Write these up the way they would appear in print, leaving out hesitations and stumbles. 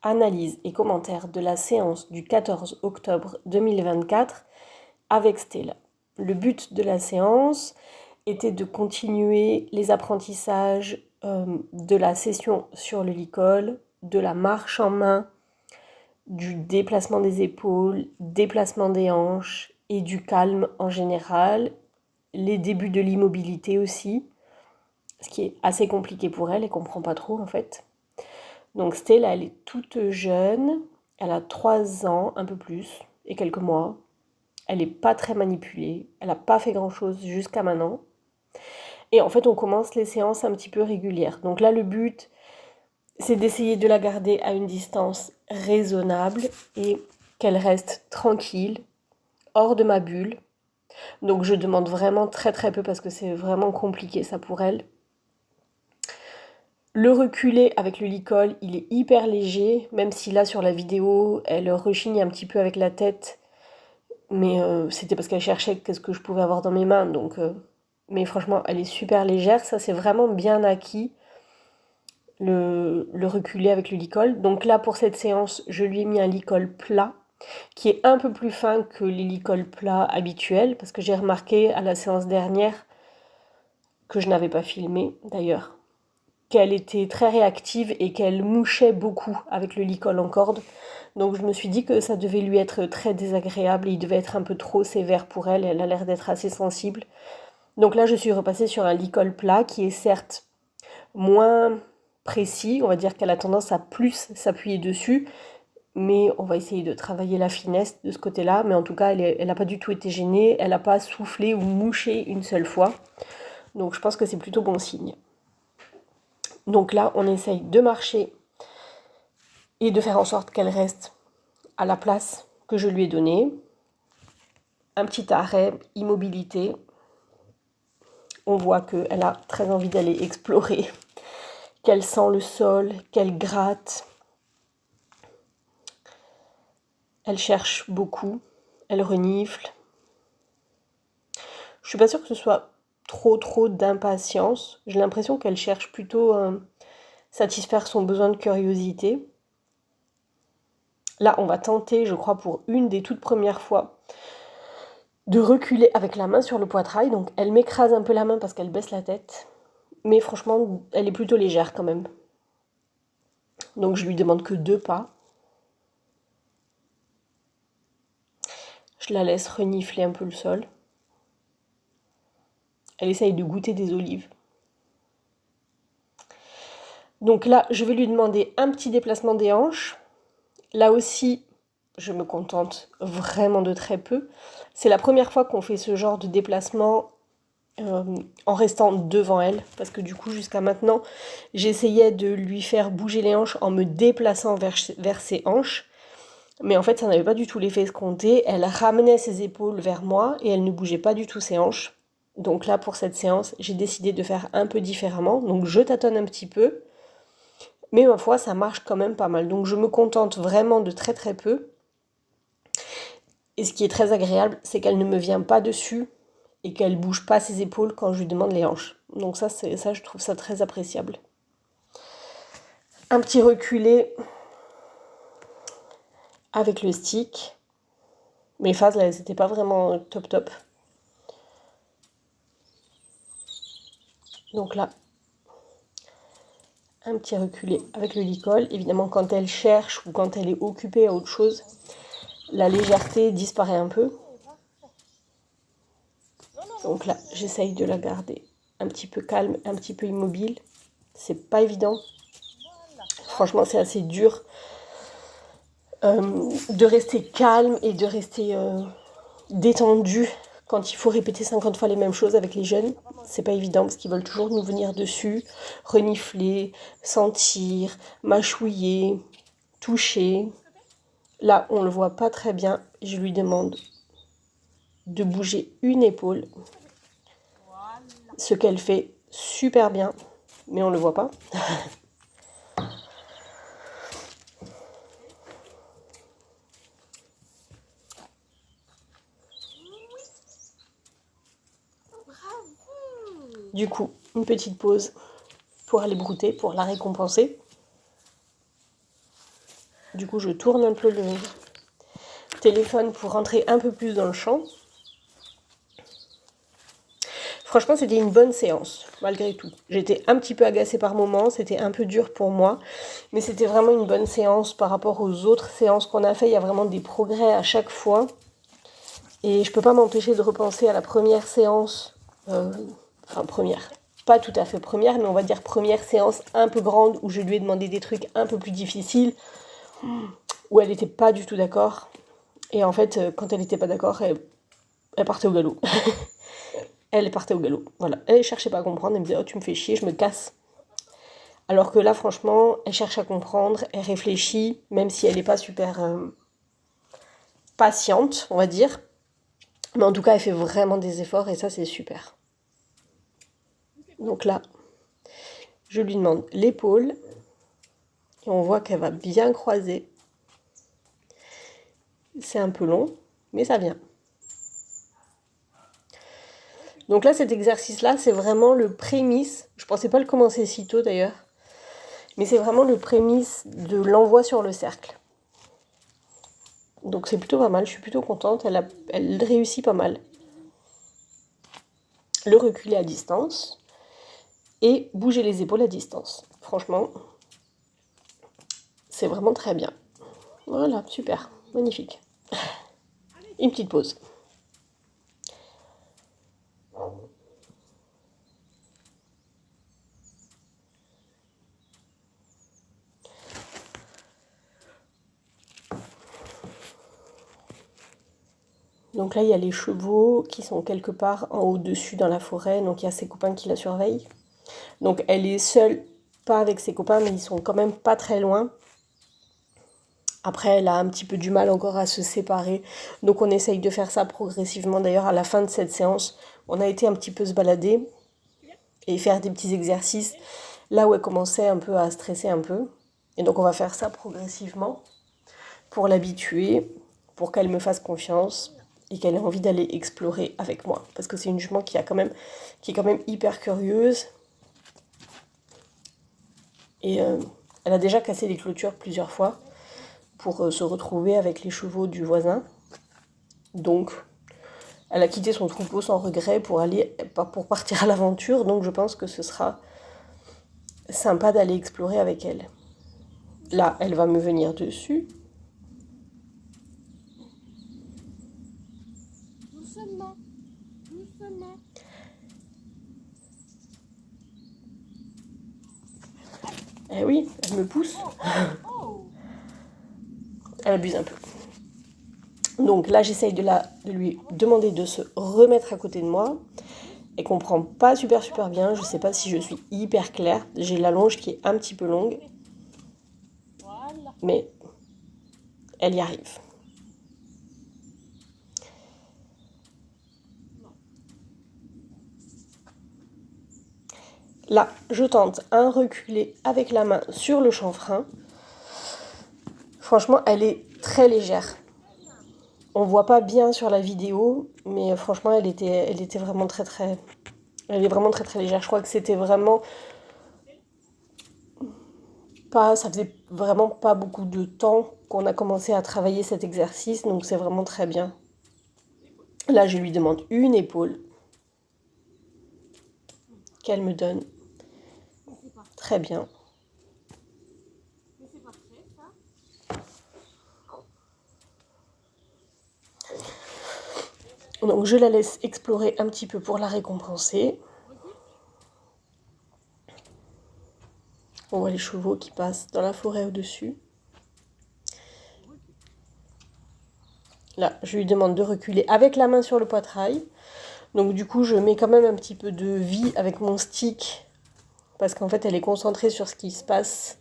analyse et commentaire de la séance du 14 octobre 2024 avec Stella. Le but de la séance était de continuer les apprentissages de la session sur le licol, de la marche en main, du déplacement des épaules, déplacement des hanches et du calme en général, les débuts de l'immobilité aussi, ce qui est assez compliqué pour elle, elle comprend pas trop en fait. Donc Stella, elle est toute jeune, elle a 3 ans, un peu plus, et quelques mois. Elle n'est pas très manipulée, elle n'a pas fait grand-chose jusqu'à maintenant. Et en fait, on commence les séances un petit peu régulières. Donc là, le but, c'est d'essayer de la garder à une distance raisonnable et qu'elle reste tranquille, hors de ma bulle. Donc je demande vraiment très très peu parce que c'est vraiment compliqué ça pour elle. Le reculer avec le licol, il est hyper léger, même si là sur la vidéo, elle rechigne un petit peu avec la tête. Mais c'était parce qu'elle cherchait qu'est-ce que je pouvais avoir dans mes mains. Donc, mais franchement, elle est super légère. Ça, c'est vraiment bien acquis, le reculer avec le licol. Donc là, pour cette séance, je lui ai mis un licol plat, qui est un peu plus fin que les licols plats habituels, parce que j'ai remarqué à la séance dernière, que je n'avais pas filmé d'ailleurs, qu'elle était très réactive et qu'elle mouchait beaucoup avec le licol en corde. Donc je me suis dit que ça devait lui être très désagréable, il devait être un peu trop sévère pour elle, elle a l'air d'être assez sensible. Donc là je suis repassée sur un licol plat qui est certes moins précis, on va dire qu'elle a tendance à plus s'appuyer dessus, mais on va essayer de travailler la finesse de ce côté-là, mais en tout cas elle n'a pas du tout été gênée, elle n'a pas soufflé ou mouché une seule fois, donc je pense que c'est plutôt bon signe. Donc là on essaye de marcher et de faire en sorte qu'elle reste à la place que je lui ai donnée. Un petit arrêt, immobilité. On voit qu'elle a très envie d'aller explorer, qu'elle sent le sol, qu'elle gratte. Elle cherche beaucoup, elle renifle. Je suis pas sûre que ce soit trop d'impatience. J'ai l'impression qu'elle cherche plutôt à satisfaire son besoin de curiosité. Là, on va tenter, je crois, pour une des toutes premières fois, de reculer avec la main sur le poitrail. Donc elle m'écrase un peu la main parce qu'elle baisse la tête. Mais franchement, elle est plutôt légère quand même. Donc je lui demande que 2 pas. Je la laisse renifler un peu le sol. Elle essaye de goûter des olives. Donc là, je vais lui demander un petit déplacement des hanches. Là aussi, je me contente vraiment de très peu. C'est la première fois qu'on fait ce genre de déplacement en restant devant elle. Parce que du coup, jusqu'à maintenant, j'essayais de lui faire bouger les hanches en me déplaçant vers ses hanches. Mais en fait, ça n'avait pas du tout l'effet escompté. Elle ramenait ses épaules vers moi et elle ne bougeait pas du tout ses hanches. Donc là, pour cette séance, j'ai décidé de faire un peu différemment. Donc je tâtonne un petit peu. Mais ma foi, ça marche quand même pas mal. Donc je me contente vraiment de très très peu. Et ce qui est très agréable, c'est qu'elle ne me vient pas dessus et qu'elle bouge pas ses épaules quand je lui demande les hanches. Donc ça, je trouve ça très appréciable. Un petit reculé avec le stick. Mes phases là, c'était pas vraiment top. Donc là, un petit reculé avec le licol. Évidemment, quand elle cherche ou quand elle est occupée à autre chose, la légèreté disparaît un peu. Donc là, j'essaye de la garder un petit peu calme, un petit peu immobile. C'est pas évident. Franchement, c'est assez dur de rester calme et de rester détendu quand il faut répéter 50 fois les mêmes choses avec les jeunes. C'est pas évident parce qu'ils veulent toujours nous venir dessus, renifler, sentir, mâchouiller, toucher. Là, on le voit pas très bien. Je lui demande de bouger une épaule. Ce qu'elle fait super bien, mais on le voit pas. Du coup, une petite pause pour aller brouter, pour la récompenser. Du coup, je tourne un peu le téléphone pour rentrer un peu plus dans le champ. Franchement, c'était une bonne séance, malgré tout. J'étais un petit peu agacée par moments, c'était un peu dur pour moi, mais c'était vraiment une bonne séance par rapport aux autres séances qu'on a fait. Il y a vraiment des progrès à chaque fois. Et je peux pas m'empêcher de repenser à la première séance, enfin première, pas tout à fait première, mais on va dire première séance un peu grande où je lui ai demandé des trucs un peu plus difficiles, où elle n'était pas du tout d'accord. Et en fait, quand elle n'était pas d'accord, elle partait au galop. Elle partait au galop, voilà. Elle cherchait pas à comprendre, elle me disait « Oh, tu me fais chier, je me casse ». Alors que là, franchement, elle cherche à comprendre, elle réfléchit, même si elle n'est pas super patiente, on va dire. Mais en tout cas, elle fait vraiment des efforts et ça, c'est super. Donc là, je lui demande l'épaule et on voit qu'elle va bien croiser. C'est un peu long, mais ça vient. Donc là, cet exercice-là, c'est vraiment le prémisse. Je pensais pas le commencer si tôt d'ailleurs, mais c'est vraiment le prémisse de l'envoi sur le cercle. Donc c'est plutôt pas mal, je suis plutôt contente, elle réussit pas mal. Le reculer à distance et bouger les épaules à distance. Franchement, c'est vraiment très bien. Voilà, super, magnifique. Une petite pause. Donc là, il y a les chevaux qui sont quelque part en au-dessus dans la forêt. Donc il y a ses copains qui la surveillent. Donc elle est seule, pas avec ses copains, mais ils sont quand même pas très loin. Après, elle a un petit peu du mal encore à se séparer. Donc on essaye de faire ça progressivement. D'ailleurs, à la fin de cette séance, on a été un petit peu se balader et faire des petits exercices là où elle commençait un peu à stresser un peu. Et donc on va faire ça progressivement pour l'habituer, pour qu'elle me fasse confiance et qu'elle ait envie d'aller explorer avec moi. Parce que c'est une jument qui est quand même hyper curieuse. Et elle a déjà cassé les clôtures plusieurs fois pour se retrouver avec les chevaux du voisin. Donc, elle a quitté son troupeau sans regret pour partir à l'aventure. Donc, je pense que ce sera sympa d'aller explorer avec elle. Là, elle va me venir dessus. Doucement, doucement. Eh oui, elle me pousse. Elle abuse un peu. Donc là, j'essaye de lui demander de se remettre à côté de moi. Elle comprend pas super bien. Je sais pas si je suis hyper claire. J'ai la longe qui est un petit peu longue. Voilà. Mais elle y arrive. Là, je tente un reculé avec la main sur le chanfrein. Franchement, elle est très légère. On voit pas bien sur la vidéo, mais franchement, elle était vraiment elle est vraiment très légère. Je crois que c'était vraiment pas, ça faisait vraiment pas beaucoup de temps qu'on a commencé à travailler cet exercice, donc c'est vraiment très bien. Là, je lui demande une épaule qu'elle me donne. Très bien. Donc je la laisse explorer un petit peu pour la récompenser. On voit les chevaux qui passent dans la forêt au-dessus. Là, je lui demande de reculer avec la main sur le poitrail. Donc du coup, je mets quand même un petit peu de vie avec mon stick parce qu'en fait, elle est concentrée sur ce qui se passe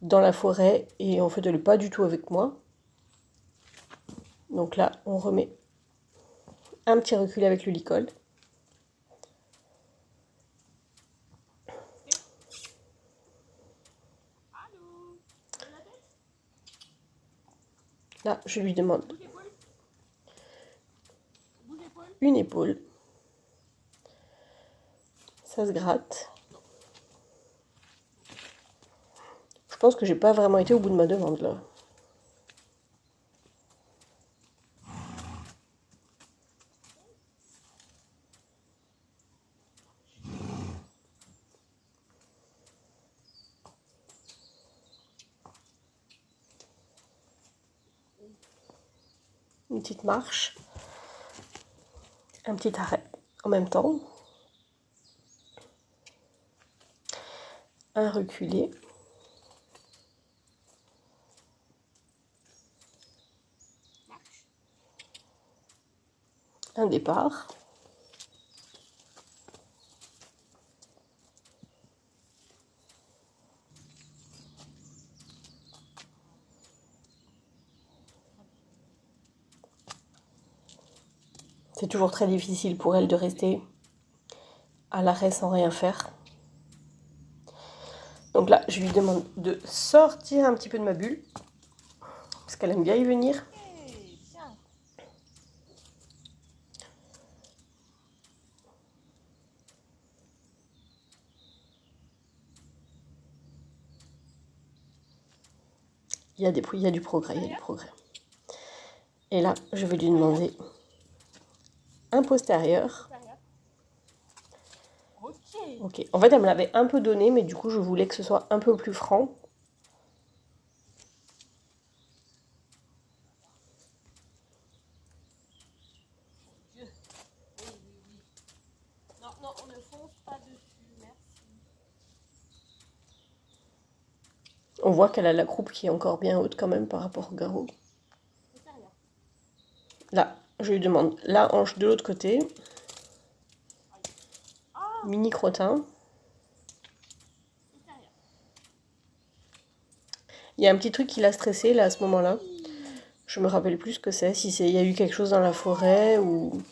dans la forêt et en fait, elle n'est pas du tout avec moi. Donc là, on remet un petit recul avec le licol. Là, je lui demande une épaule. Ça se gratte. Je pense que j'ai pas vraiment été au bout de ma demande là. une petite marche, un petit arrêt en même temps, un reculé, un départ, c'est toujours très difficile pour elle de rester à l'arrêt sans rien faire. Donc là, je lui demande de sortir un petit peu de ma bulle, parce qu'elle aime bien y venir. Hey, bien. Il y a du progrès, il y a du progrès. Et là, je vais lui demander un postérieur. Ok. Ok. En fait, elle me l'avait un peu donné, mais du coup, je voulais que ce soit un peu plus franc. Dieu. Oui, oui, oui. Non, non, on ne fonce pas dessus, merci. On voit qu'elle a la croupe qui est encore bien haute quand même par rapport au garrot. Postérieur. Là, je lui demande la hanche de l'autre côté. Ah, Mini crottin. postérieur. Il y a un petit truc qui l'a stressé là à ce moment-là. Je me rappelle plus ce que c'est, si c'est il y a eu quelque chose dans la forêt ou